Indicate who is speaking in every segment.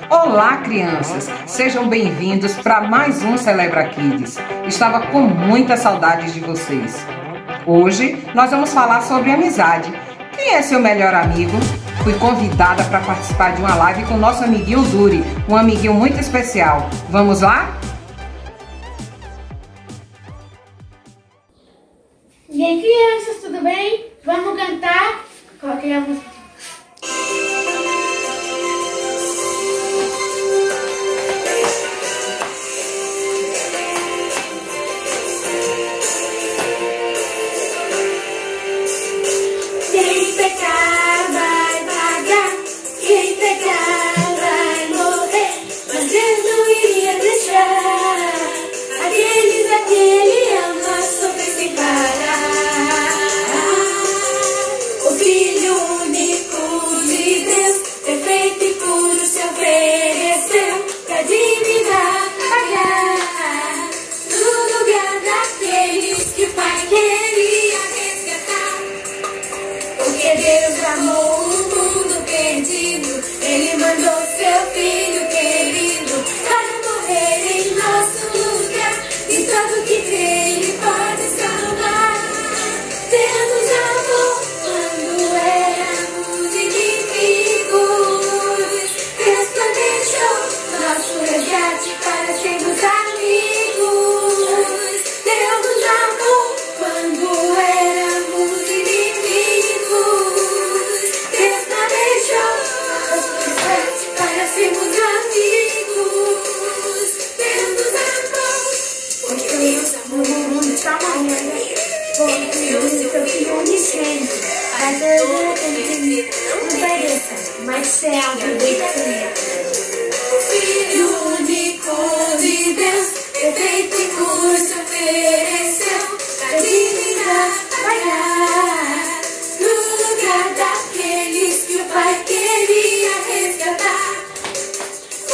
Speaker 1: Olá, crianças! Sejam bem-vindos para mais um Celebra Kids. Estava com muita saudade de vocês. Hoje nós vamos falar sobre amizade. Quem é seu melhor amigo? Fui convidada para participar de uma live com o nosso amiguinho Duri, um amiguinho muito especial. Vamos lá?
Speaker 2: E aí, crianças, tudo bem? Vamos cantar? Coloquei a música. Quem pecar vai pagar, quem pecar vai morrer, mas Deus não iria deixar aqueles a que Ele ama sofrer sem parar. O Filho único de Deus, perfeito e puro, se ofereceu pra dívida pagar, no lugar daqueles que o Pai queria resgatar. Porque Deus amou o mundo perdido, Ele mandou seu Filho querido para morrer em nosso lugar, e todo que crê Ele pode salvar. Deus nos amou quando éramos inimigos, Deus planejou nosso resgate para sermos amigos. Deus nos amou quando éramos inimigos, Deus planejou nosso resgate para sermos amigos. Deus nos amou, porque Deus amou o mundo de tal maneira, porque Deus seu Filho unicente, para todo aquele que não pereça, mas será viver. Filho único de Deus, perfeito e puro, se ofereceu pra dívida pagar, no lugar daqueles que o Pai queria resgatar.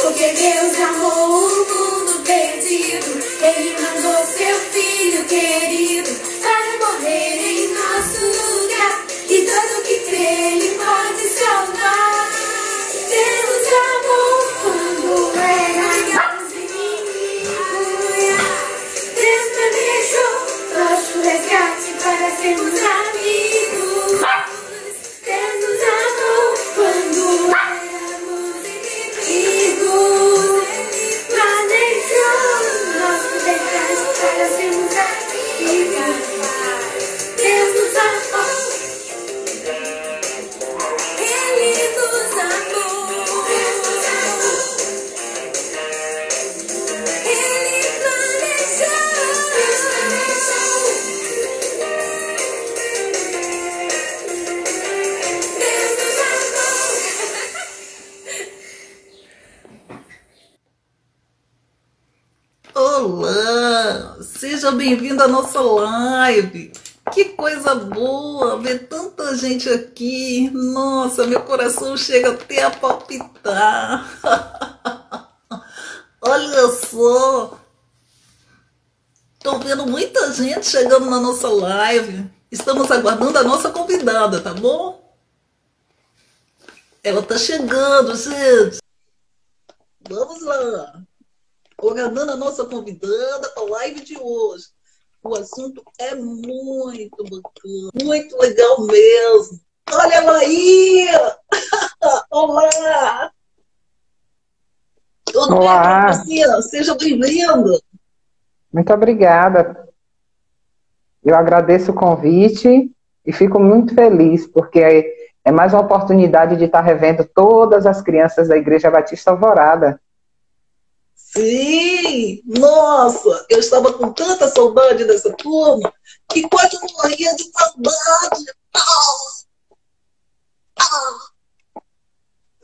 Speaker 2: Porque Deus amou o mundo perdido, Ele mandou seu Filho querido para morrer em nosso lugar, e todo que crê Ele pode salvar. Deus amou quando éramos inimigos, Deus planejou nosso resgate para sermos amigos. Deus nos amou quando éramos inimigos, Ele planejou nosso resgate para sermos amigos. Deus nos amou, Ele nos amou, Ele planejou, Deus nos amou.
Speaker 3: Olá, seja bem-vindo à nossa live. Que coisa boa ver tanta gente aqui. Nossa, meu coração chega até a palpitar. Olha só, tô vendo muita gente chegando na nossa live. Estamos aguardando a nossa convidada, tá bom? Ela tá chegando, gente. Vamos lá. Aguardando a nossa convidada para a live de hoje. O assunto é muito bacana, muito legal mesmo. Olha ela aí! Olá! Tudo bem com você? Seja bem-vinda!
Speaker 1: Muito obrigada. Eu agradeço o convite e fico muito feliz, porque é mais uma oportunidade de estar revendo todas as crianças da Igreja Batista Alvorada.
Speaker 3: Sim! Nossa! Eu estava com tanta saudade dessa turma que quase morria de saudade.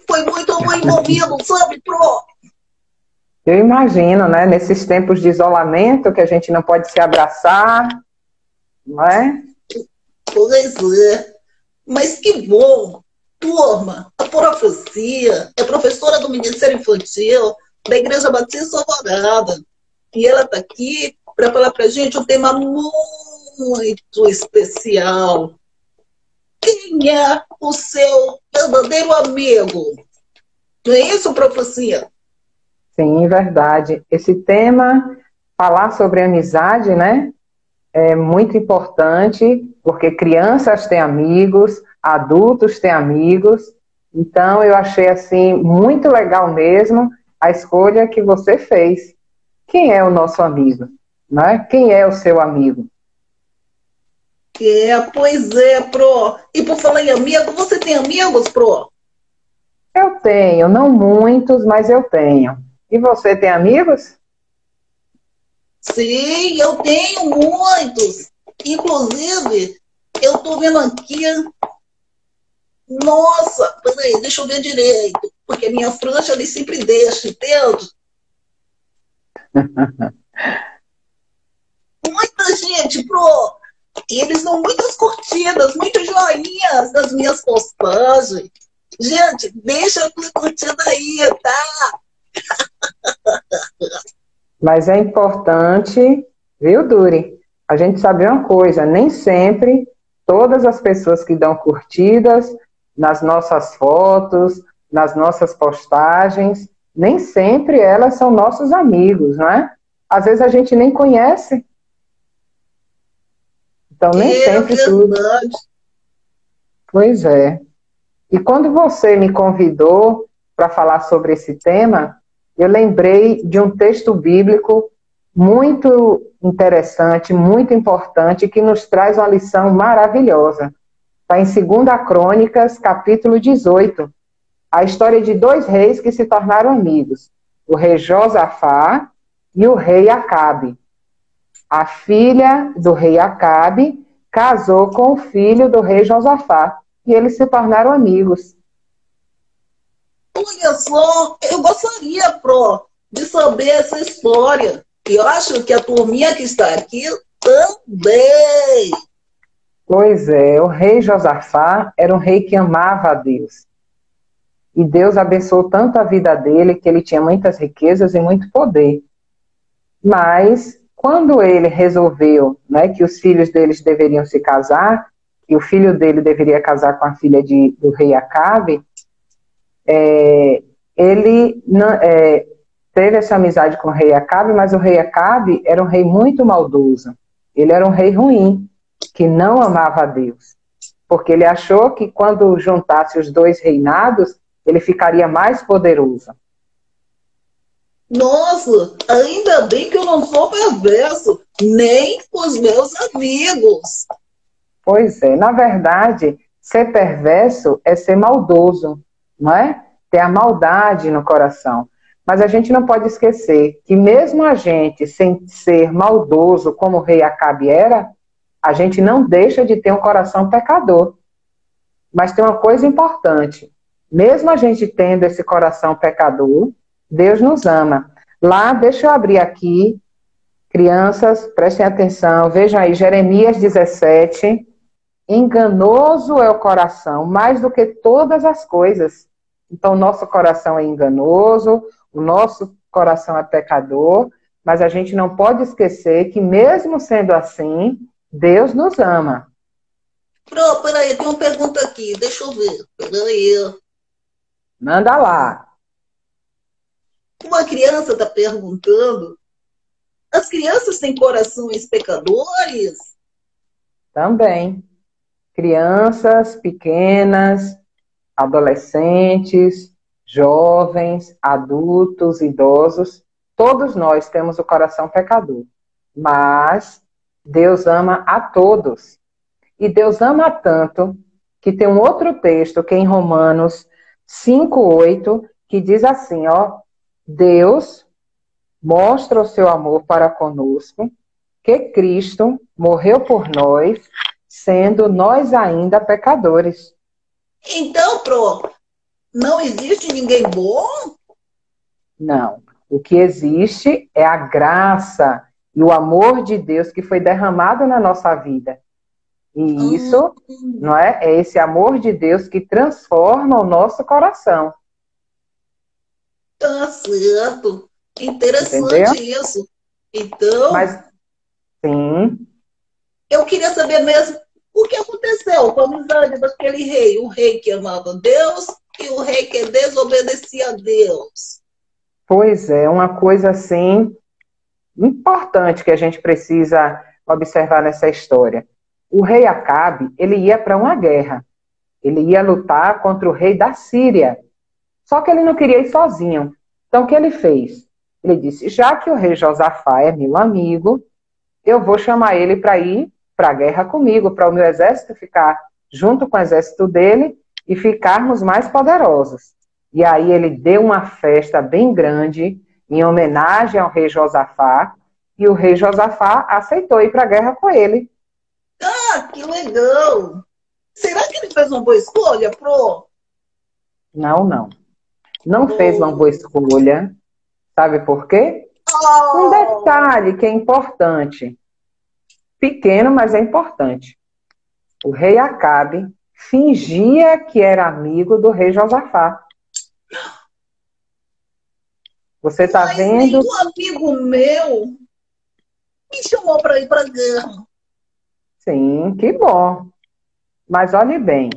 Speaker 3: Foi muito amor envolvido, sabe, Pro?
Speaker 1: Eu imagino, né? Nesses tempos de isolamento, que a gente não pode se abraçar, não é?
Speaker 3: Pois é. Mas que bom! Turma, a profecia é professora do Ministério Infantil da Igreja Batista Alvorada. E ela está aqui para falar para a gente um tema muito especial. Quem é o seu verdadeiro amigo? Não é isso, profecia?
Speaker 1: Sim, verdade. Esse tema, falar sobre amizade, né? É muito importante, porque crianças têm amigos, adultos têm amigos. Então, eu achei, assim, muito legal mesmo a escolha que você fez. Quem é o nosso amigo? Né? Quem é o seu amigo?
Speaker 3: Pois é, Pro. E por falar em amigo, você tem amigos, Pro?
Speaker 1: Eu tenho, não muitos, mas eu tenho. E você tem amigos?
Speaker 3: Sim, eu tenho muitos. Inclusive, eu estou vendo aqui. Nossa, peraí, deixa eu ver direito. Porque minha franja ali sempre deixa, entende? Muita gente, Pro. E eles dão muitas curtidas, muitos joinhas nas minhas postagens. Gente, deixa a tua curtida aí, tá?
Speaker 1: Mas é importante, viu, Duri? A gente sabe uma coisa, nem sempre todas as pessoas que dão curtidas nas nossas fotos, nas nossas postagens, nem sempre elas são nossos amigos, não é? Às vezes a gente nem conhece, então nem
Speaker 3: É
Speaker 1: sempre tudo.
Speaker 3: verdade.
Speaker 1: Pois é. E quando você me convidou para falar sobre esse tema, eu lembrei de um texto bíblico muito interessante, muito importante, que nos traz uma lição maravilhosa. Está em 2 Crônicas, capítulo 18. A história de dois reis que se tornaram amigos. O rei Josafá e o rei Acabe. A filha do rei Acabe casou com o filho do rei Josafá. E eles se tornaram amigos.
Speaker 3: Olha só, eu gostaria, Pro, de saber essa história. E eu acho que a turminha que está aqui também.
Speaker 1: Pois é, o rei Josafá era um rei que amava a Deus. E Deus abençoou tanto a vida dele que ele tinha muitas riquezas e muito poder. Mas, quando ele resolveu, né, que os filhos deles deveriam se casar, que o filho dele deveria casar com a filha do rei Acabe, ele teve essa amizade com o rei Acabe, mas o rei Acabe era um rei muito maldoso. Ele era um rei ruim, que não amava a Deus. Porque ele achou que quando juntasse os dois reinados, ele ficaria mais poderoso.
Speaker 3: Nossa, ainda bem que eu não sou perverso, nem com os meus amigos.
Speaker 1: Pois é, na verdade, ser perverso é ser maldoso, não é? Ter a maldade no coração. Mas a gente não pode esquecer que mesmo a gente, sem ser maldoso como o rei Acabe era, a gente não deixa de ter um coração pecador. Mas tem uma coisa importante. Mesmo a gente tendo esse coração pecador, Deus nos ama. Lá, deixa eu abrir aqui, crianças, prestem atenção, vejam aí, Jeremias 17. Enganoso é o coração, mais do que todas as coisas. Então, o nosso coração é enganoso, o nosso coração é pecador, mas a gente não pode esquecer que, mesmo sendo assim, Deus nos ama.
Speaker 3: Pro, peraí, tem uma pergunta aqui, deixa eu ver. Peraí.
Speaker 1: Manda lá.
Speaker 3: Uma criança está perguntando: as crianças têm corações pecadores?
Speaker 1: Também. Crianças pequenas, adolescentes, jovens, adultos, idosos, todos nós temos o coração pecador. Mas Deus ama a todos. E Deus ama tanto que tem um outro texto que é em Romanos 5:8, que diz assim, ó: Deus mostra o seu amor para conosco, que Cristo morreu por nós, sendo nós ainda pecadores.
Speaker 3: Então, Pro, não existe ninguém bom?
Speaker 1: Não. O que existe é a graça e o amor de Deus que foi derramado na nossa vida. E isso, não é? É esse amor de Deus que transforma o nosso coração.
Speaker 3: Tá certo. Interessante. Entendeu? Isso. Então,
Speaker 1: mas, sim.
Speaker 3: Eu queria saber mesmo o que aconteceu com a amizade daquele rei. O rei que amava Deus e o rei que desobedecia a Deus.
Speaker 1: Pois é, uma coisa assim importante que a gente precisa observar nessa história. O rei Acabe, ele ia para uma guerra. Ele ia lutar contra o rei da Síria. Só que ele não queria ir sozinho. Então, o que ele fez? Ele disse, já que o rei Josafá é meu amigo, eu vou chamar ele para ir para a guerra comigo, para o meu exército ficar junto com o exército dele e ficarmos mais poderosos. E aí ele deu uma festa bem grande em homenagem ao rei Josafá, e o rei Josafá aceitou ir para a guerra com ele.
Speaker 3: Ah, que legal! Será que ele fez uma boa escolha, Pro?
Speaker 1: Não. Não fez uma boa escolha. Sabe por quê? Um
Speaker 3: Oh,
Speaker 1: detalhe que é importante. Pequeno, mas é importante. O rei Acabe fingia que era amigo do rei Josafá. Você está
Speaker 3: mas
Speaker 1: vendo?
Speaker 3: nenhum amigo meu me chamou para ir para a guerra.
Speaker 1: Sim, que bom. Mas olhe bem,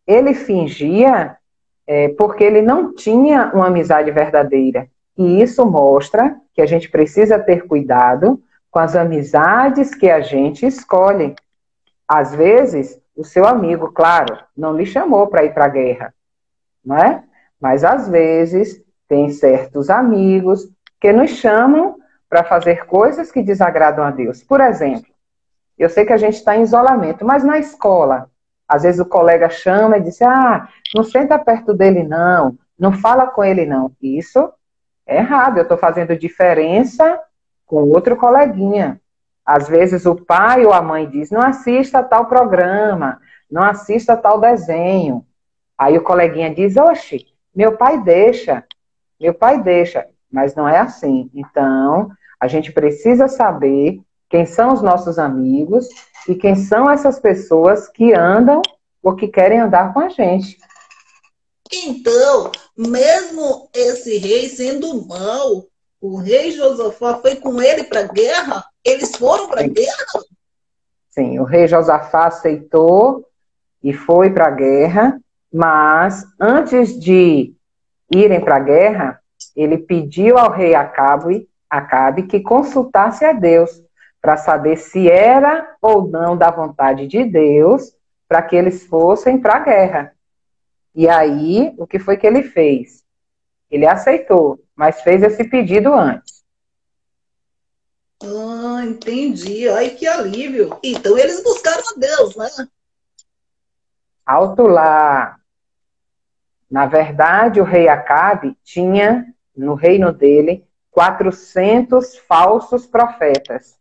Speaker 1: ele fingia porque ele não tinha uma amizade verdadeira. E isso mostra que a gente precisa ter cuidado com as amizades que a gente escolhe. Às vezes, o seu amigo, claro, não lhe chamou para ir para a guerra, não é? Mas às vezes tem certos amigos que nos chamam para fazer coisas que desagradam a Deus. Por exemplo, eu sei que a gente está em isolamento, mas na escola, às vezes o colega chama e diz, não senta perto dele não fala com ele não. Isso é errado, eu estou fazendo diferença com outro coleguinha. Às vezes o pai ou a mãe diz, não assista tal programa, não assista tal desenho. Aí o coleguinha diz, oxe, meu pai deixa, mas não é assim. Então, a gente precisa saber quem são os nossos amigos e quem são essas pessoas que andam ou que querem andar com a gente.
Speaker 3: Então, mesmo esse rei sendo mau, o rei Josafá foi com ele para a guerra? Eles foram para a guerra?
Speaker 1: Sim, o rei Josafá aceitou e foi para a guerra, mas antes de irem para a guerra, ele pediu ao rei Acabe que consultasse a Deus para saber se era ou não da vontade de Deus para que eles fossem para a guerra. E aí, o que foi que ele fez? Ele aceitou, mas fez esse pedido antes.
Speaker 3: Ah, entendi. Ai, que alívio. Então eles buscaram a Deus, né?
Speaker 1: Alto lá. Na verdade, o rei Acabe tinha, no reino dele, 400 falsos profetas.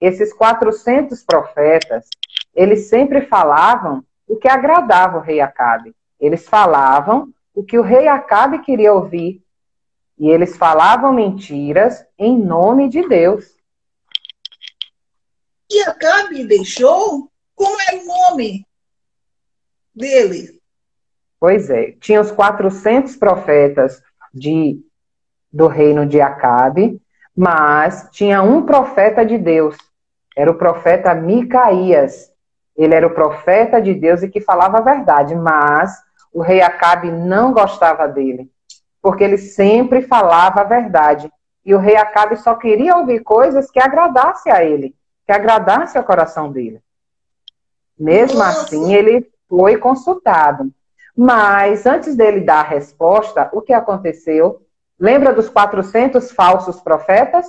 Speaker 1: Esses 400 profetas, eles sempre falavam o que agradava o rei Acabe. Eles falavam o que o rei Acabe queria ouvir. E eles falavam mentiras em nome de Deus.
Speaker 3: E Acabe deixou? Como era o nome dele?
Speaker 1: Pois é, tinha os 400 profetas do reino de Acabe, mas tinha um profeta de Deus. Era o profeta Micaías. Ele era o profeta de Deus e que falava a verdade, mas o rei Acabe não gostava dele, porque ele sempre falava a verdade. E o rei Acabe só queria ouvir coisas que agradassem a ele, que agradassem ao coração dele. Mesmo
Speaker 3: Nossa,
Speaker 1: assim, ele foi consultado. Mas, antes dele dar a resposta, o que aconteceu? Lembra dos 400 falsos profetas?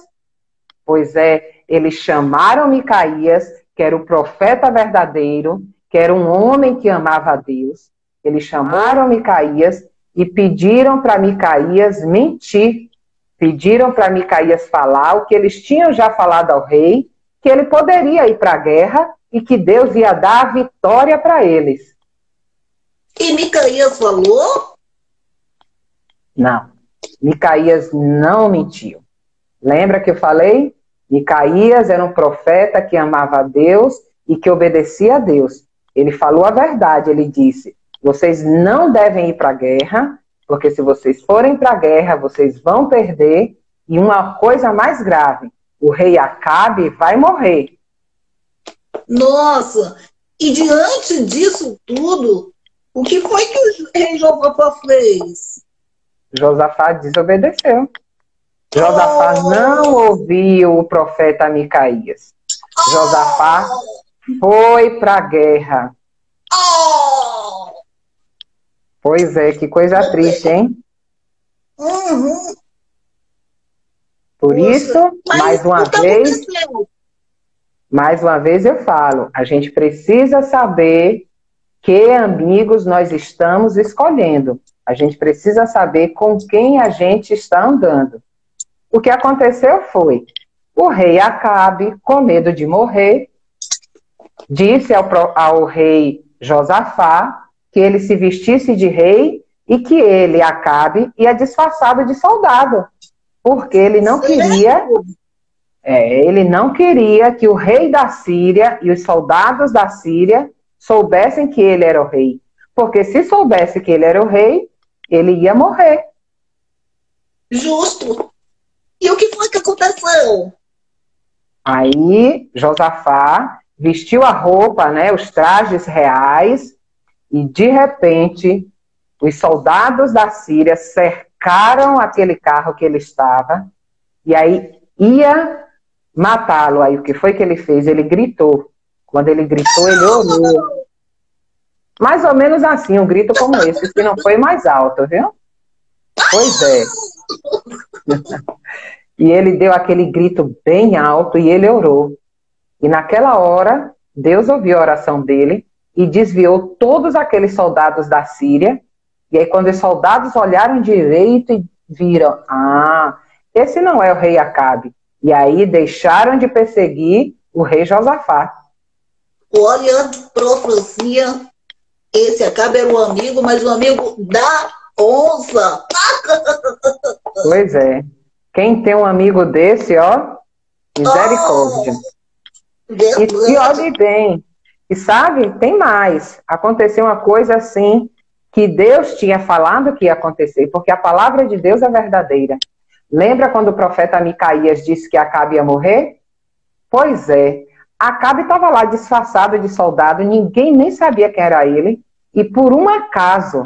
Speaker 1: Pois é, eles chamaram Micaías, que era o profeta verdadeiro, que era um homem que amava a Deus. Eles chamaram Micaías e pediram para Micaías mentir. Pediram para Micaías falar o que eles tinham já falado ao rei, que ele poderia ir para a guerra e que Deus ia dar a vitória para eles.
Speaker 3: e Micaías falou?
Speaker 1: Não, Micaías não mentiu. Lembra que eu falei? Micaías era um profeta que amava a Deus e que obedecia a Deus. Ele falou a verdade, ele disse, vocês não devem ir para a guerra, porque se vocês forem para a guerra, vocês vão perder, e uma coisa mais grave, o rei Acabe vai morrer.
Speaker 3: Nossa, e diante disso tudo, O que foi que o rei Josafá fez?
Speaker 1: Josafá desobedeceu. Josafá não ouviu o profeta Micaías. Josafá foi para a guerra. Pois é, que coisa triste, hein?
Speaker 3: Uhum.
Speaker 1: Por
Speaker 3: Poxa,
Speaker 1: isso,
Speaker 3: mas
Speaker 1: mais uma vez eu falo, a gente precisa saber que amigos nós estamos escolhendo. A gente precisa saber com quem a gente está andando. O que aconteceu foi, o rei Acabe, com medo de morrer, disse ao rei Josafá que ele se vestisse de rei e que ele, Acabe, ia disfarçado de soldado, porque ele não queria que o rei da Síria e os soldados da Síria soubessem que ele era o rei, porque se soubesse que ele era o rei, ele ia morrer.
Speaker 3: Justo. E o que foi que aconteceu?
Speaker 1: Aí Josafá vestiu a roupa, né, os trajes reais, e de repente os soldados da Síria cercaram aquele carro que ele estava, e aí ia matá-lo. Aí o que foi que ele fez? Ele gritou. Quando ele gritou, ele orou. Mais ou menos assim, um grito como esse, se não foi mais alto, viu? Pois é. E ele deu aquele grito bem alto e ele orou. E naquela hora, Deus ouviu a oração dele e desviou todos aqueles soldados da Síria. E aí quando os soldados olharam direito e viram, esse não é o rei Acabe. E aí deixaram de perseguir o rei Josafá.
Speaker 3: Olha, profecia, esse Acabe era um amigo, mas um amigo da onça.
Speaker 1: Pois é. Quem tem um amigo desse, ó, misericórdia. E olhe bem. E sabe, tem mais. Aconteceu uma coisa assim que Deus tinha falado que ia acontecer, porque a palavra de Deus é verdadeira. Lembra quando o profeta Micaías disse que Acabe ia morrer? Pois é. Acabe estava lá disfarçado de soldado, ninguém nem sabia quem era ele, e por um acaso,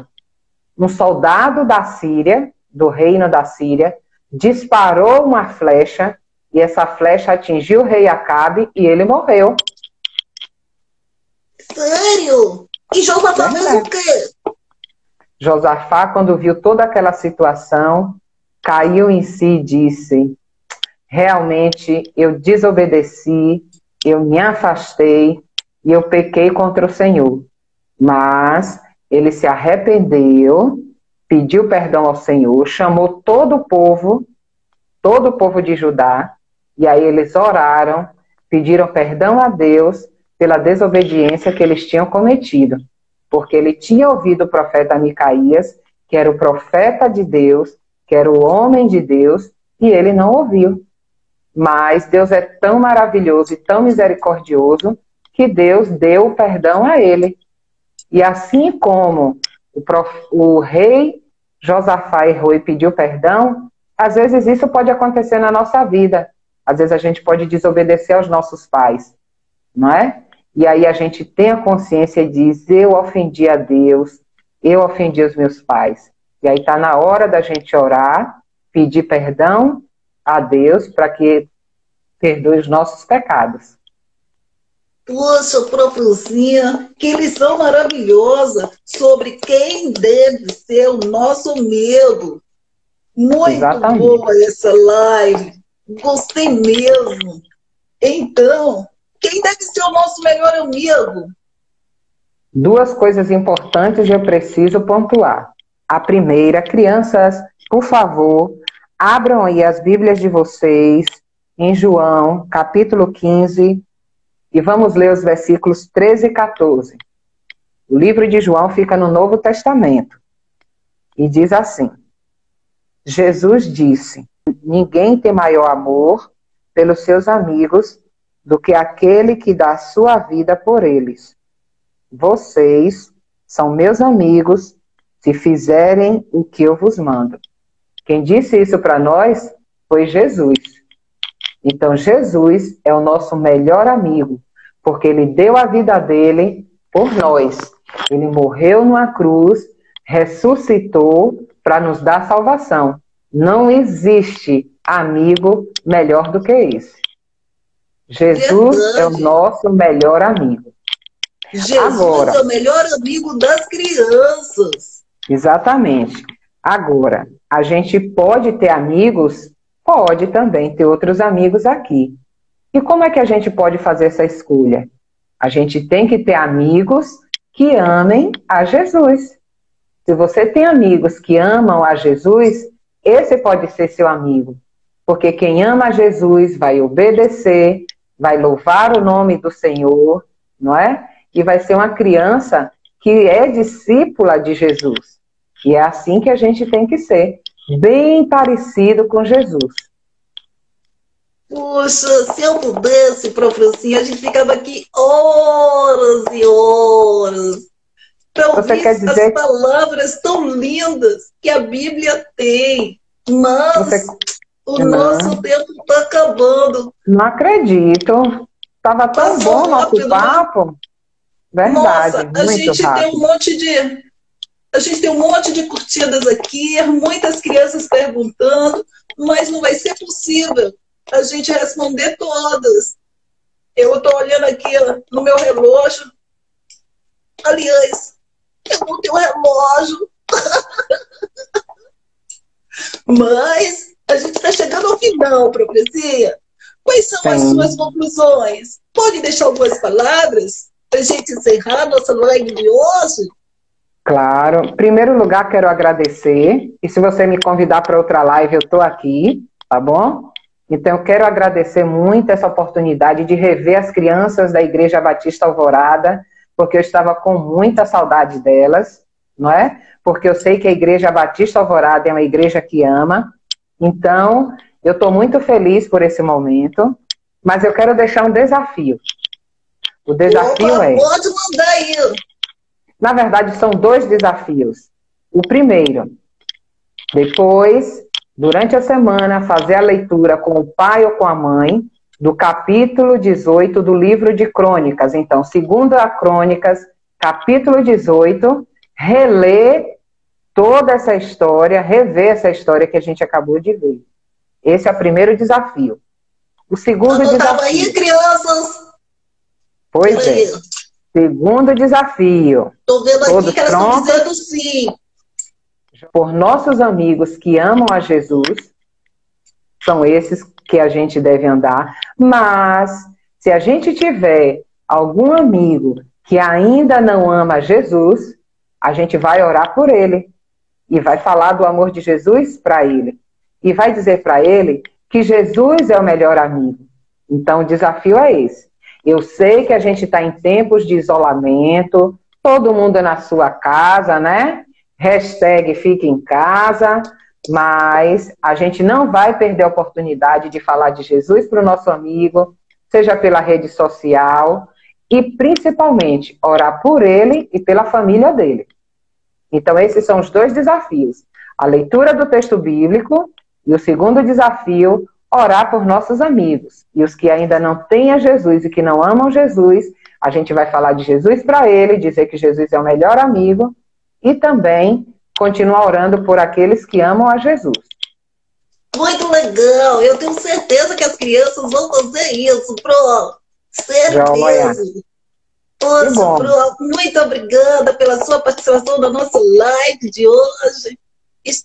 Speaker 1: um soldado da Síria, do reino da Síria, disparou uma flecha, e essa flecha atingiu o rei Acabe, e ele morreu.
Speaker 3: Sério? E Josafá fez o quê?
Speaker 1: Josafá, quando viu toda aquela situação, caiu em si e disse, realmente eu desobedeci, eu me afastei e eu pequei contra o Senhor. Mas ele se arrependeu, pediu perdão ao Senhor, chamou todo o povo de Judá, e aí eles oraram, pediram perdão a Deus pela desobediência que eles tinham cometido, porque ele tinha ouvido o profeta Micaías, que era o profeta de Deus, que era o homem de Deus, e ele não ouviu. Mas Deus é tão maravilhoso e tão misericordioso que Deus deu o perdão a ele. E assim como o rei Josafá errou e pediu perdão, às vezes isso pode acontecer na nossa vida. Às vezes a gente pode desobedecer aos nossos pais, não é? E aí a gente tem a consciência e diz, eu ofendi a Deus, eu ofendi os meus pais. E aí está na hora da gente orar, pedir perdão a Deus para que perdoe os nossos pecados.
Speaker 3: Poxa, profecia, que lição maravilhosa sobre quem deve ser o nosso amigo. Muito
Speaker 1: Exatamente.
Speaker 3: boa essa live. Gostei mesmo. Então, quem deve ser o nosso melhor amigo?
Speaker 1: Duas coisas importantes eu preciso pontuar. A primeira, crianças, por favor, abram aí as Bíblias de vocês em João, capítulo 15, e vamos ler os versículos 13 e 14. O livro de João fica no Novo Testamento. E diz assim, Jesus disse, ninguém tem maior amor pelos seus amigos do que aquele que dá sua vida por eles. Vocês são meus amigos se fizerem o que eu vos mando. Quem disse isso para nós foi Jesus. Então é o nosso melhor amigo, porque ele deu a vida dele por nós. Ele morreu numa cruz, ressuscitou para nos dar salvação. Não existe amigo melhor do que esse. Jesus é o nosso melhor amigo.
Speaker 3: Jesus é o melhor amigo das crianças.
Speaker 1: Exatamente. Agora, a gente pode ter amigos? Pode também ter outros amigos aqui. E como é que a gente pode fazer essa escolha? A gente tem que ter amigos que amem a Jesus. Se você tem amigos que amam a Jesus, esse pode ser seu amigo. Porque quem ama a Jesus vai obedecer, vai louvar o nome do Senhor, não é? E vai ser uma criança que é discípula de Jesus. E é assim que a gente tem que ser, bem parecido com Jesus.
Speaker 3: Puxa, se eu pudesse, professorzinha, a gente ficava aqui horas e horas para ouvir as palavras tão lindas que a Bíblia tem. Mas o nosso tempo está acabando.
Speaker 1: Não acredito. Estava tão bom o nosso papo. Verdade.
Speaker 3: Nossa, a gente tem um monte de curtidas aqui, muitas crianças perguntando, mas não vai ser possível a gente responder todas. Eu estou olhando aqui no meu relógio. Aliás, eu não tenho relógio. Mas a gente está chegando ao final, profecia. Quais são as suas conclusões? Pode deixar algumas palavras para a gente encerrar nossa live de hoje?
Speaker 1: Claro. Em primeiro lugar, quero agradecer. E se você me convidar para outra live, eu estou aqui, tá bom? Então, eu quero agradecer muito essa oportunidade de rever as crianças da Igreja Batista Alvorada, porque eu estava com muita saudade delas, não é? Porque eu sei que a Igreja Batista Alvorada é uma igreja que ama. Então, eu estou muito feliz por esse momento, mas eu quero deixar um desafio. O desafio é...
Speaker 3: Pode mandar aí.
Speaker 1: Na verdade, são 2 desafios. O primeiro, depois, durante a semana, fazer a leitura com o pai ou com a mãe do capítulo 18 do livro de Crônicas. Então, 2 Crônicas, capítulo 18, reler toda essa história, rever essa história que a gente acabou de ver. Esse é o primeiro desafio. O segundo desafio...
Speaker 3: aí, crianças!
Speaker 1: Pois é. Segundo desafio.
Speaker 3: Estou vendo aqui que elas estão dizendo sim.
Speaker 1: Por nossos amigos que amam a Jesus, são esses que a gente deve andar. Mas, se a gente tiver algum amigo que ainda não ama Jesus, a gente vai orar por ele. E vai falar do amor de Jesus para ele. E vai dizer para ele que Jesus é o melhor amigo. Então, o desafio é esse. Eu sei que a gente está em tempos de isolamento, todo mundo na sua casa, né? Hashtag fique em casa, mas a gente não vai perder a oportunidade de falar de Jesus para o nosso amigo, seja pela rede social, e principalmente orar por ele e pela família dele. Então, esses são os 2 desafios. A leitura do texto bíblico e o segundo desafio, orar por nossos amigos. E os que ainda não têm a Jesus e que não amam Jesus, a gente vai falar de Jesus para ele, dizer que Jesus é o melhor amigo e também continuar orando por aqueles que amam a Jesus.
Speaker 3: Muito legal. Eu tenho certeza que as crianças vão fazer isso, Pro. Certeza. Poxa, Pro, muito obrigada pela sua participação na nossa live de hoje.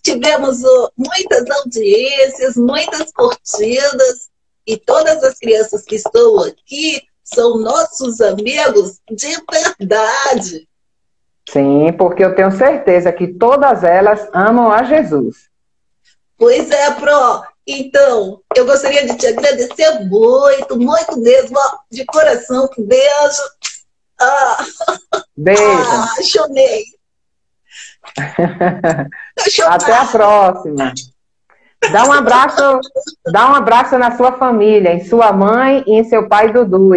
Speaker 3: Tivemos muitas audiências, muitas curtidas, e todas as crianças que estão aqui são nossos amigos de verdade.
Speaker 1: Sim, porque eu tenho certeza que todas elas amam a Jesus.
Speaker 3: Pois é, Pro. Então, eu gostaria de te agradecer muito, muito mesmo, de coração. Um beijo.
Speaker 1: Beijo.
Speaker 3: Chorei.
Speaker 1: Até a próxima. Dá um abraço na sua família, em sua mãe e em seu pai Dudu.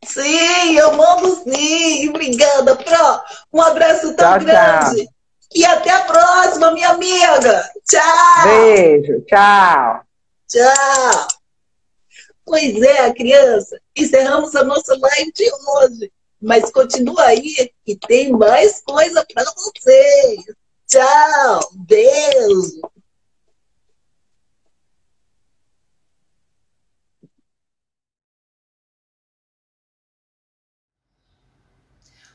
Speaker 3: Sim, eu mando sim. Obrigada, Pro. Um abraço tão grande. Tchau. E até a próxima, minha amiga. Tchau.
Speaker 1: Beijo, tchau.
Speaker 3: Tchau. Pois é, criança. Encerramos a nossa live de hoje. Mas continua aí que tem mais coisa para vocês. Tchau, beijo.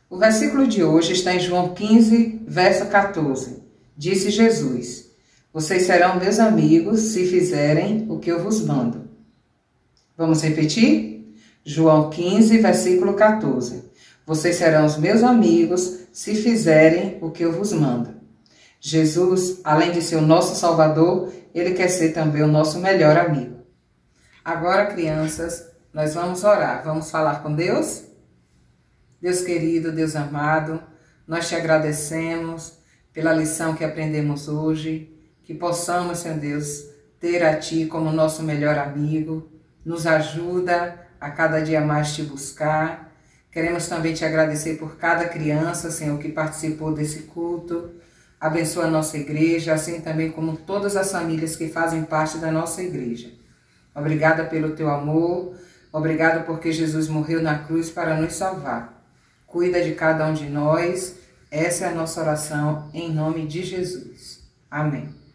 Speaker 1: O versículo de hoje está em João 15, verso 14. Disse Jesus: Vocês serão meus amigos se fizerem o que eu vos mando. Vamos repetir? João 15, versículo 14. Vocês serão os meus amigos se fizerem o que eu vos mando. Jesus, além de ser o nosso Salvador, ele quer ser também o nosso melhor amigo. Agora, crianças, nós vamos orar. Vamos falar com Deus? Deus querido, Deus amado, nós te agradecemos pela lição que aprendemos hoje, que possamos, Senhor Deus, ter a Ti como nosso melhor amigo. Nos ajuda a cada dia mais te buscar. Queremos também te agradecer por cada criança, Senhor, que participou desse culto. Abençoa a nossa igreja, assim também como todas as famílias que fazem parte da nossa igreja. Obrigada pelo Teu amor, obrigada porque Jesus morreu na cruz para nos salvar. Cuida de cada um de nós. Essa é a nossa oração em nome de Jesus. Amém.